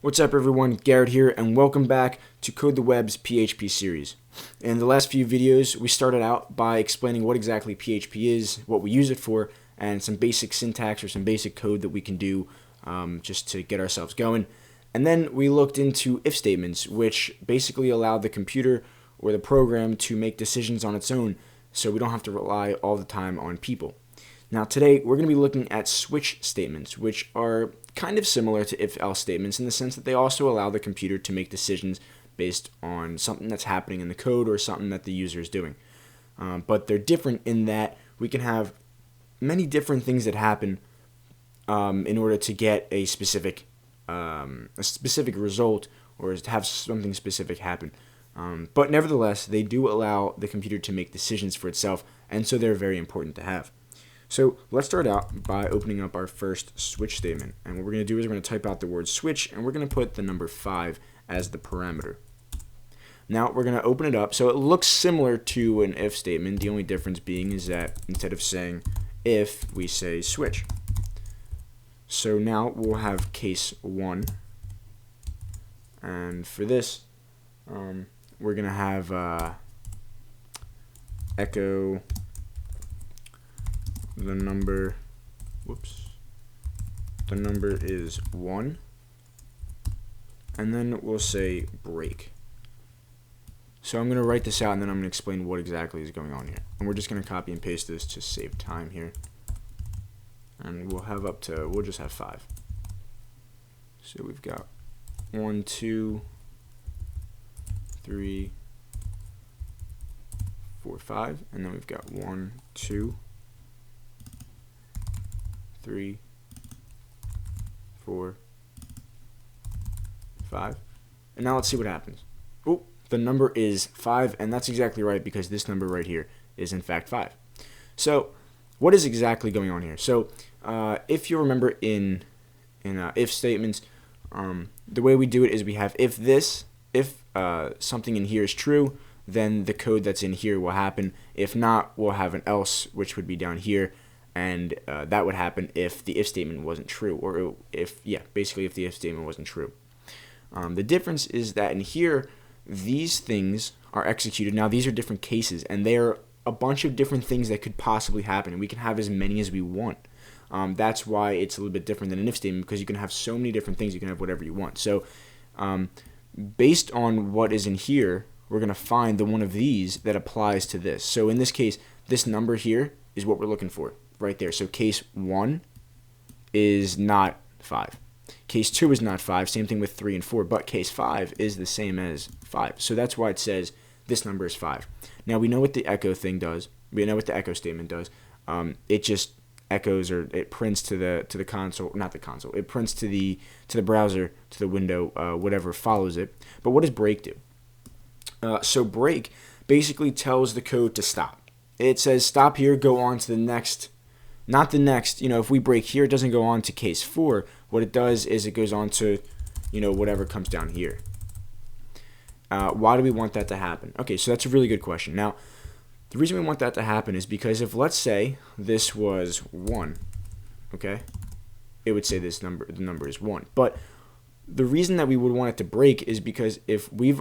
What's up everyone, Garrett here, and welcome back to Code the Web's PHP series. In the last few videos, we started out by explaining what exactly PHP is, what we use it for, and some basic syntax or some basic code that we can do just to get ourselves going. And then we looked into if statements, which basically allow the computer or the program to make decisions on its own, so we don't have to rely all the time on people. Now today, we're going to be looking at switch statements, which are kind of similar to if-else statements in the sense that they also allow the computer to make decisions based on something that's happening in the code or something that the user is doing. But they're different in that we can have many different things that happen in order to get a specific result or to have something specific happen. But nevertheless, they do allow the computer to make decisions for itself, and so they're very important to have. So let's start out by opening up our first switch statement. And what we're going to do is we're going to type out the word switch, and we're going to put the number 5 as the parameter. Now we're going to open it up. So it looks similar to an if statement. The only difference being is that instead of saying if, we say switch. So now we'll have case 1. And for this, we're going to have echo the number is 1, and then we'll say break. So I'm going to write this out and then I'm going to explain what exactly is going on here, and we're just going to copy and paste this to save time here, and we'll just have 5. So we've got 1, 2, 3, 4, 5, and then we've got 1, 2, 3, 4, 5, and now let's see what happens. Oh, the number is 5, and that's exactly right because this number right here is in fact 5. So what is exactly going on here? So if you remember in if statements, the way we do it is we have if something in here is true, then the code that's in here will happen. If not, we'll have an else, which would be down here. And that would happen if the if statement wasn't true, or basically if the if statement wasn't true. The difference is that in here, these things are executed. Now these are different cases, and they are a bunch of different things that could possibly happen, and we can have as many as we want. That's why it's a little bit different than an if statement, because you can have so many different things, you can have whatever you want. So based on what is in here, we're going to find the one of these that applies to this. So in this case, this number here is what we're looking for. Right there. So case 1 is not 5. Case 2 is not 5. Same thing with 3 and 4. But case 5 is the same as 5. So that's why it says this number is 5. Now we know what the echo thing does. We know what the echo statement does. It just echoes, or it prints to the console, not the console. It prints to the browser, to the window, whatever follows it. But what does break do? So break basically tells the code to stop. It says stop here, go on to the next. Not the next, if we break here, it doesn't go on to case 4. What it does is it goes on to, whatever comes down here. Why do we want that to happen? Okay, so that's a really good question. Now, the reason we want that to happen is because if, let's say, this was 1, okay, it would say the number is 1. But the reason that we would want it to break is because if we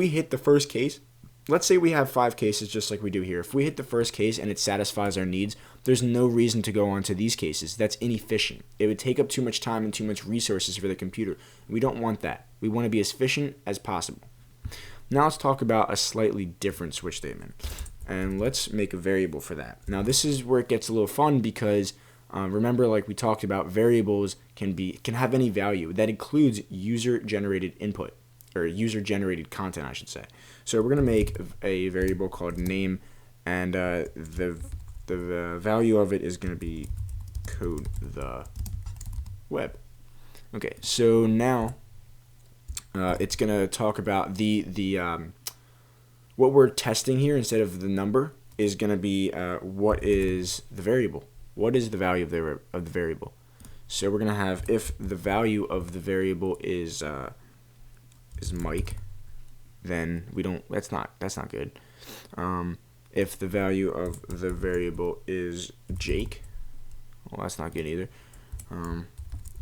hit the first case, let's say we have 5 cases just like we do here. If we hit the first case and it satisfies our needs, there's no reason to go on to these cases. That's inefficient. It would take up too much time and too much resources for the computer. We don't want that. We want to be as efficient as possible. Now let's talk about a slightly different switch statement. And let's make a variable for that. Now this is where it gets a little fun because remember, like we talked about, variables can have any value. That includes user-generated input, or user-generated content, I should say. So we're going to make a variable called name, and the value of it is going to be code the web. Okay, so now it's going to talk about what we're testing here instead of the number is going to be what is the variable? What is the value of the variable? So we're going to have if the value of the variable is Mike, then that's not good. If the value of the variable is Jake, well, that's not good either.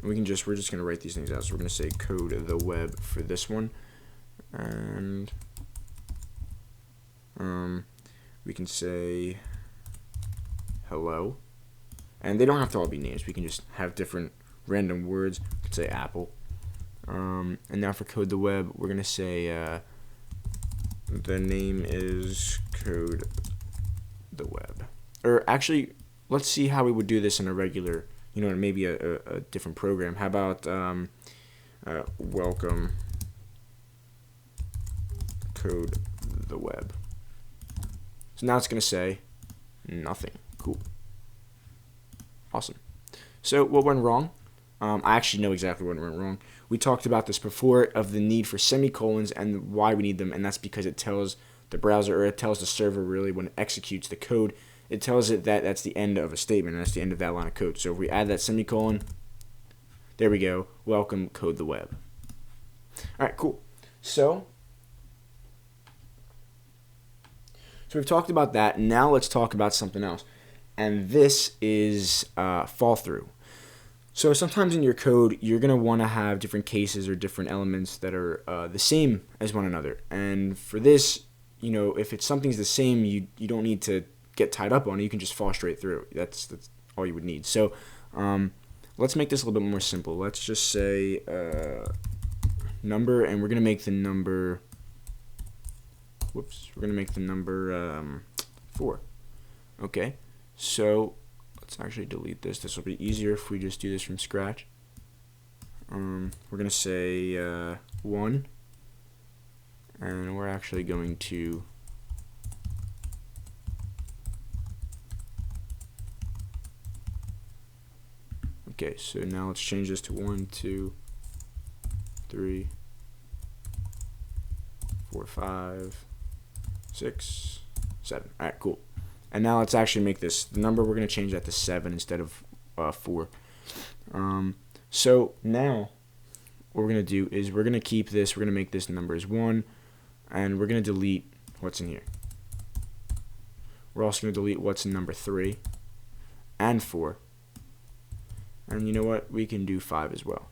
we're just going to write these things out. So we're going to say code the web for this one, and we can say hello, and they don't have to all be names. We can just have different random words. We can say apple, and now for code the web, we're going to say the name is code the web. Or actually, let's see how we would do this in a regular, maybe a different program. How about welcome code the web. So now it's going to say nothing. Cool. Awesome. So what went wrong? I actually know exactly what went wrong. We talked about this before, of the need for semicolons and why we need them, and that's because it tells the browser, or it tells the server really, when it executes the code, it tells it that that's the end of a statement, and that's the end of that line of code. So if we add that semicolon, there we go, welcome code the web. Alright, cool. So we've talked about that. Now let's talk about something else, and this is fall through. So sometimes in your code, you're going to want to have different cases or different elements that are the same as one another. And for this, if something's the same, you don't need to get tied up on it. You can just fall straight through. That's all you would need. So let's make this a little bit more simple. Let's just say number, and we're going to make the number, we're going to make the number 4. Okay, so let's actually delete this. This will be easier if we just do this from scratch. We're going to say 1, and we're actually going to okay, so now let's change this to 1, 2, 3, 4, 5, 6, 7. Alright, cool. And now let's actually make this, the number, we're going to change that to 7 instead of 4. So now what we're going to do is we're going to keep this, we're going to make this number as 1, and we're going to delete what's in here. We're also going to delete what's in number 3 and 4. And you know what? We can do 5 as well.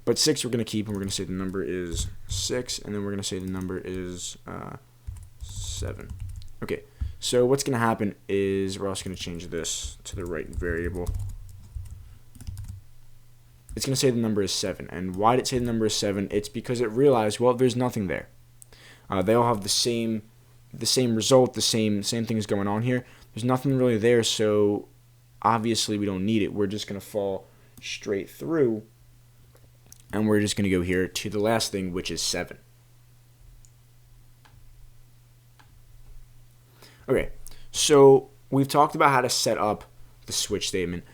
But 6 we're going to keep, and we're going to say the number is 6, and then we're going to say the number is 7. Okay, so what's going to happen is we're also going to change this to the right variable. It's going to say the number is 7. And why did it say the number is 7? It's because it realized, well, there's nothing there. They all have the same result, the same things going on here. There's nothing really there, so obviously we don't need it. We're just going to fall straight through, and we're just going to go here to the last thing, which is 7. Okay, so we've talked about how to set up the switch statement.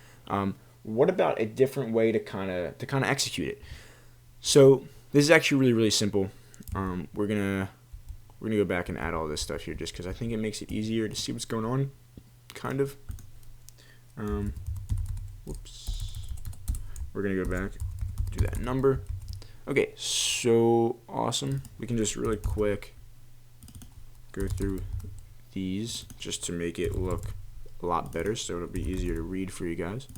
What about a different way to kind of execute it? So this is actually really simple. We're gonna go back and add all this stuff here just because I think it makes it easier to see what's going on. Kind of. Whoops. We're gonna go back, do that number. Okay, so awesome. We can just really quick go through these just to make it look a lot better, so it'll be easier to read for you guys.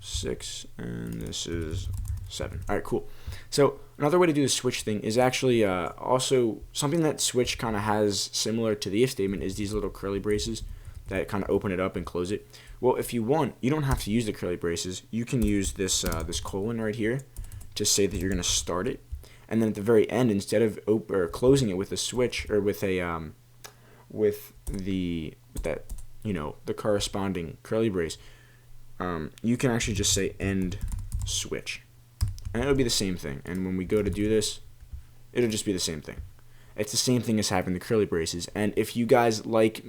6, and this is 7. Alright, cool. So another way to do the switch thing is actually also something that switch kind of has similar to the if statement is these little curly braces that kind of open it up and close it. Well, if you want, you don't have to use the curly braces. You can use this this colon right here to say that you're going to start it, and then at the very end, instead of closing it with a switch or with a with the corresponding curly brace, you can actually just say end switch, and it'll be the same thing. And when we go to do this, it'll just be the same thing. It's the same thing as having the curly braces. And if you guys like,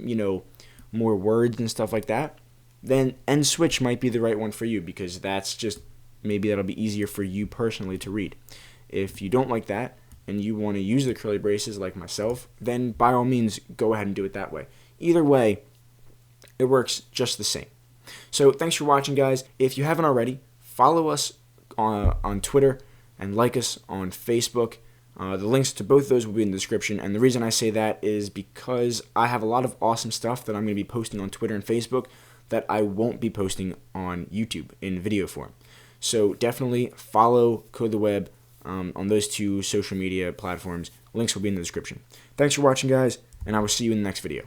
more words and stuff like that, then end switch might be the right one for you, because that's just, maybe that'll be easier for you personally to read. If you don't like that and you want to use the curly braces like myself, then by all means go ahead and do it that way. Either way, it works just the same. So thanks for watching, guys. If you haven't already, follow us on Twitter and like us on Facebook. The links to both of those will be in the description, and the reason I say that is because I have a lot of awesome stuff that I'm going to be posting on Twitter and Facebook that I won't be posting on YouTube in video form. So definitely follow Code the Web on those two social media platforms. Links will be in the description. Thanks for watching, guys, and I will see you in the next video.